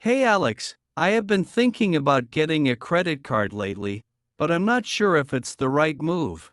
Hey Alex, I have been thinking about getting a credit card lately, but I'm not sure if it's the right move.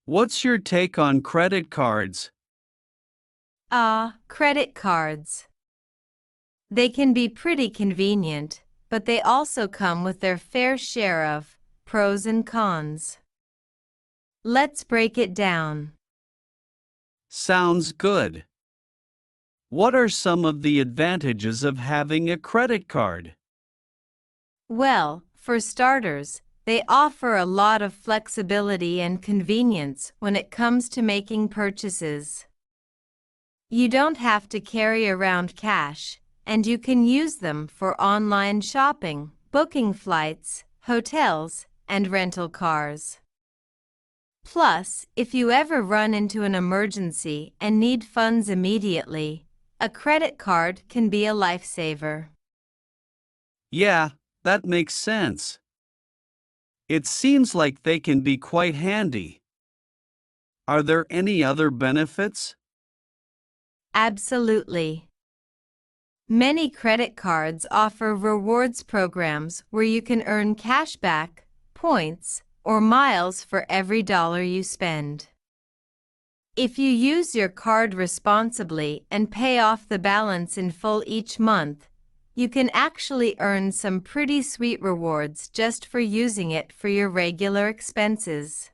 What's your take on credit cards? Credit cards. They can be pretty convenient, but they also come with their fair share of pros and cons. Let's break it down. Sounds good. What are some of the advantages of having a credit card? Well, for starters, they offer a lot of flexibility and convenience when it comes to making purchases. You don't have to carry around cash, and you can use them for online shopping, booking flights, hotels, and rental cars. Plus, if you ever run into an emergency and need funds immediately, a credit card can be a lifesaver. Yeah, that makes sense. It seems like they can be quite handy. Are there any other benefits? Absolutely. Many credit cards offer rewards programs where you can earn cash back, points, or miles for every dollar you spend. If you use your card responsibly and pay off the balance in full each month, you can actually earn some pretty sweet rewards just for using it for your regular expenses.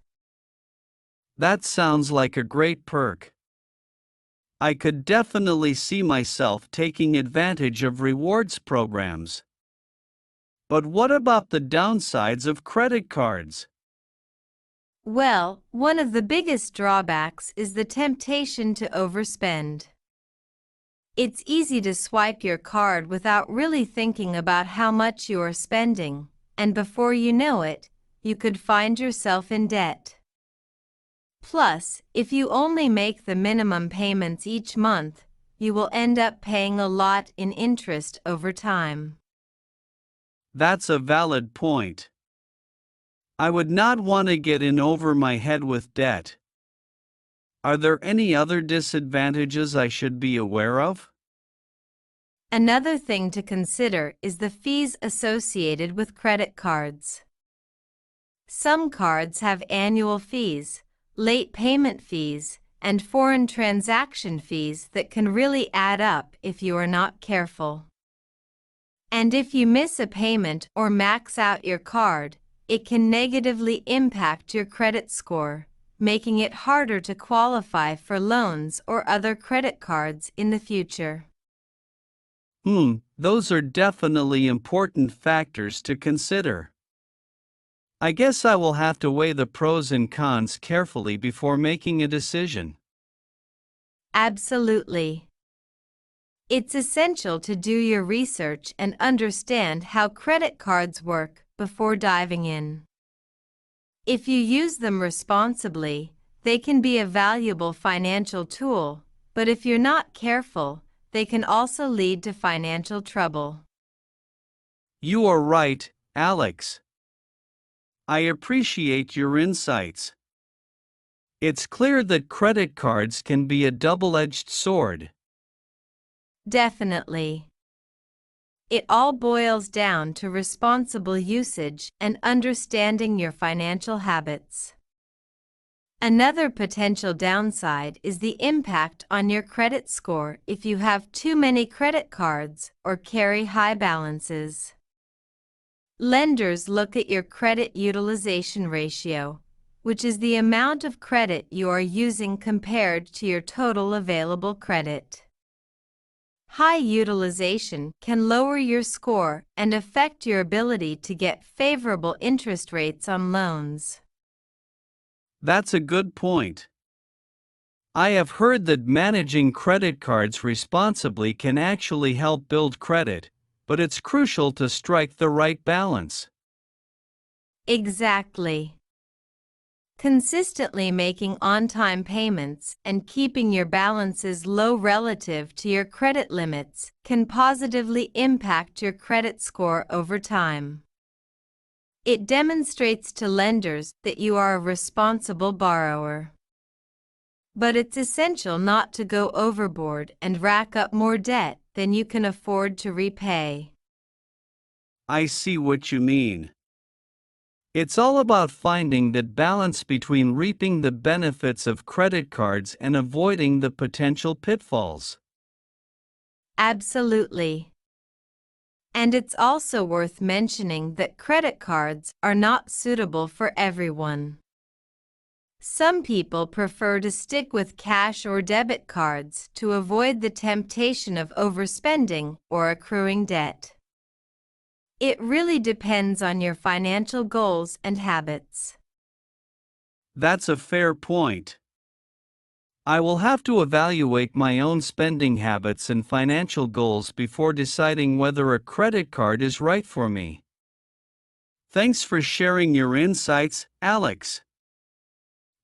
That sounds like a great perk. I could definitely see myself taking advantage of rewards programs. But what about the downsides of credit cards? Well, one of the biggest drawbacks is the temptation to overspend. It's easy to swipe your card without really thinking about how much you are spending, and before you know it, you could find yourself in debt. Plus, if you only make the minimum payments each month, you will end up paying a lot in interest over time. That's a valid point. I would not want to get in over my head with debt. Are there any other disadvantages I should be aware of? Another thing to consider is the fees associated with credit cards. Some cards have annual fees, late payment fees, and foreign transaction fees that can really add up if you are not careful. And if you miss a payment or max out your card, it can negatively impact your credit score, making it harder to qualify for loans or other credit cards in the future. Those are definitely important factors to consider. I guess I will have to weigh the pros and cons carefully before making a decision. Absolutely. It's essential to do your research and understand how credit cards work before diving in. If you use them responsibly, they can be a valuable financial tool, but if you're not careful, they can also lead to financial trouble. You are right, Alex. I appreciate your insights. It's clear that credit cards can be a double-edged sword. Definitely. It all boils down to responsible usage and understanding your financial habits. Another potential downside is the impact on your credit score if you have too many credit cards or carry high balances. Lenders look at your credit utilization ratio, which is the amount of credit you are using compared to your total available credit. High utilization can lower your score and affect your ability to get favorable interest rates on loans. That's a good point. I have heard that managing credit cards responsibly can actually help build credit, but it's crucial to strike the right balance. Exactly. Consistently making on-time payments and keeping your balances low relative to your credit limits can positively impact your credit score over time. It demonstrates to lenders that you are a responsible borrower. But it's essential not to go overboard and rack up more debt than you can afford to repay. I see what you mean. It's all about finding that balance between reaping the benefits of credit cards and avoiding the potential pitfalls. Absolutely. And it's also worth mentioning that credit cards are not suitable for everyone. Some people prefer to stick with cash or debit cards to avoid the temptation of overspending or accruing debt. It really depends on your financial goals and habits. That's a fair point. I will have to evaluate my own spending habits and financial goals before deciding whether a credit card is right for me. Thanks for sharing your insights, Alex.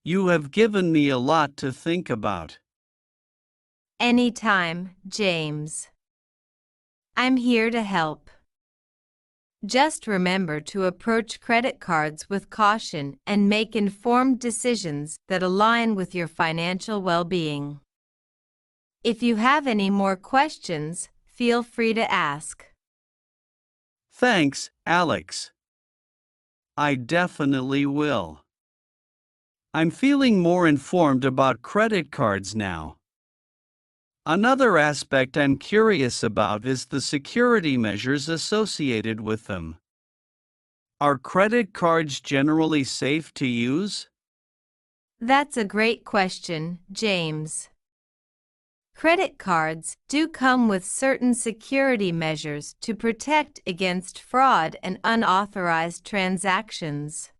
You have given me a lot to think about. Anytime, James. I'm here to help. Just remember to approach credit cards with caution and make informed decisions that align with your financial well-being. If you have any more questions, feel free to ask. Thanks, Alex. I definitely will. I'm feeling more informed about credit cards now. Another aspect I'm curious about is the security measures associated with them. Are credit cards generally safe to use? That's a great question, James. Credit cards do come with certain security measures to protect against fraud and unauthorized transactions.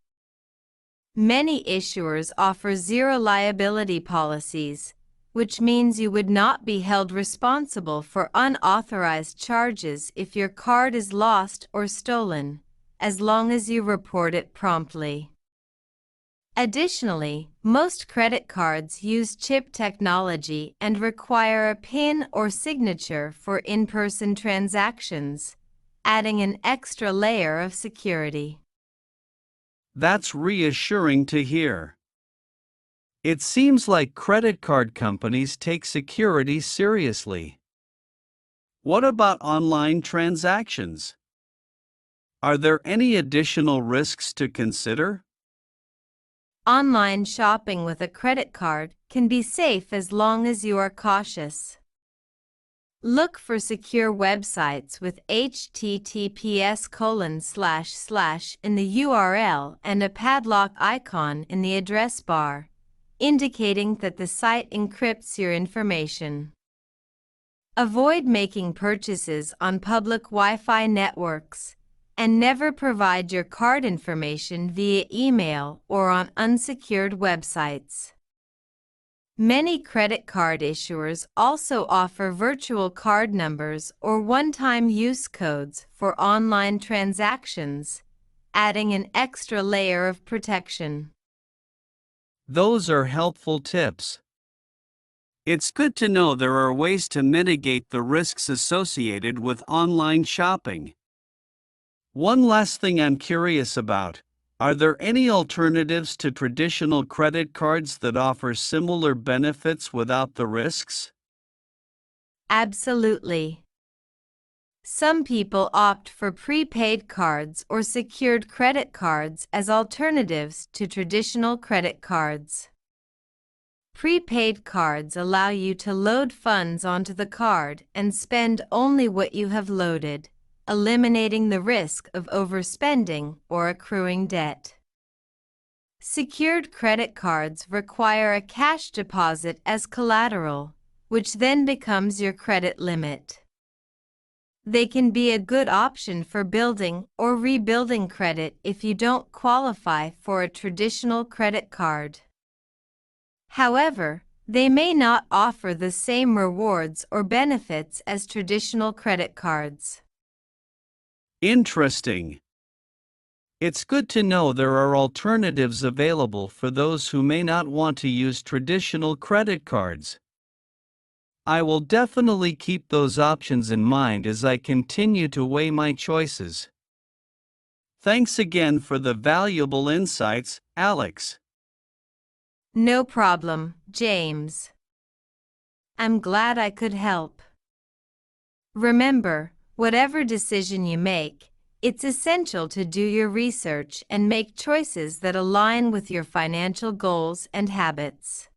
Many issuers offer zero liability policies, which means you would not be held responsible for unauthorized charges if your card is lost or stolen, as long as you report it promptly. Additionally, most credit cards use chip technology and require a PIN or signature for in-person transactions, adding an extra layer of security. That's reassuring to hear. It seems like credit card companies take security seriously. What about online transactions? Are there any additional risks to consider? Online shopping with a credit card can be safe as long as you are cautious. Look for secure websites with https:// in the URL and a padlock icon in the address bar, indicating that the site encrypts your information. Avoid making purchases on public Wi-Fi networks, and never provide your card information via email or on unsecured websites. Many credit card issuers also offer virtual card numbers or one-time use codes for online transactions, adding an extra layer of protection. Those are helpful tips. It's good to know there are ways to mitigate the risks associated with online shopping. One last thing I'm curious about. Are there any alternatives to traditional credit cards that offer similar benefits without the risks? Absolutely. Some people opt for prepaid cards or secured credit cards as alternatives to traditional credit cards. Prepaid cards allow you to load funds onto the card and spend only what you have loaded, eliminating the risk of overspending or accruing debt. Secured credit cards require a cash deposit as collateral, which then becomes your credit limit. They can be a good option for building or rebuilding credit if you don't qualify for a traditional credit card. However, they may not offer the same rewards or benefits as traditional credit cards. Interesting. It's good to know there are alternatives available for those who may not want to use traditional credit cards. I will definitely keep those options in mind as I continue to weigh my choices. Thanks again for the valuable insights, Alex. No problem, James. I'm glad I could help. Remember, whatever decision you make, it's essential to do your research and make choices that align with your financial goals and habits.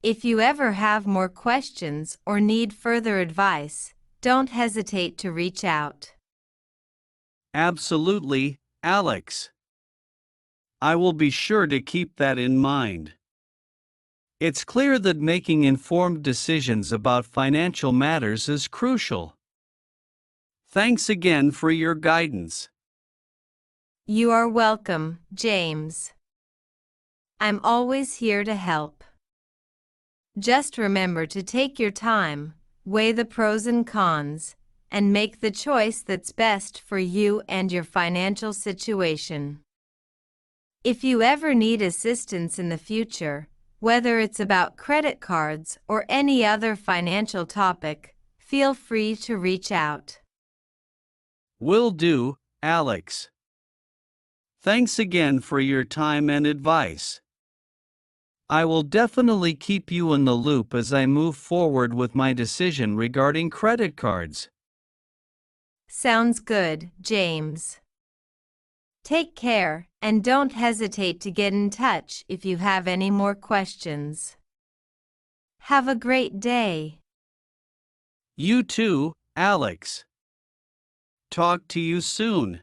If you ever have more questions or need further advice, don't hesitate to reach out. Absolutely, Alex. I will be sure to keep that in mind. It's clear that making informed decisions about financial matters is crucial. Thanks again for your guidance. You are welcome, James. I'm always here to help. Just remember to take your time, weigh the pros and cons, and make the choice that's best for you and your financial situation. If you ever need assistance in the future, whether it's about credit cards or any other financial topic, feel free to reach out. Will do, Alex. Thanks again for your time and advice. I will definitely keep you in the loop as I move forward with my decision regarding credit cards. Sounds good, James. Take care, and don't hesitate to get in touch if you have any more questions. Have a great day. You too, Alex. Talk to you soon.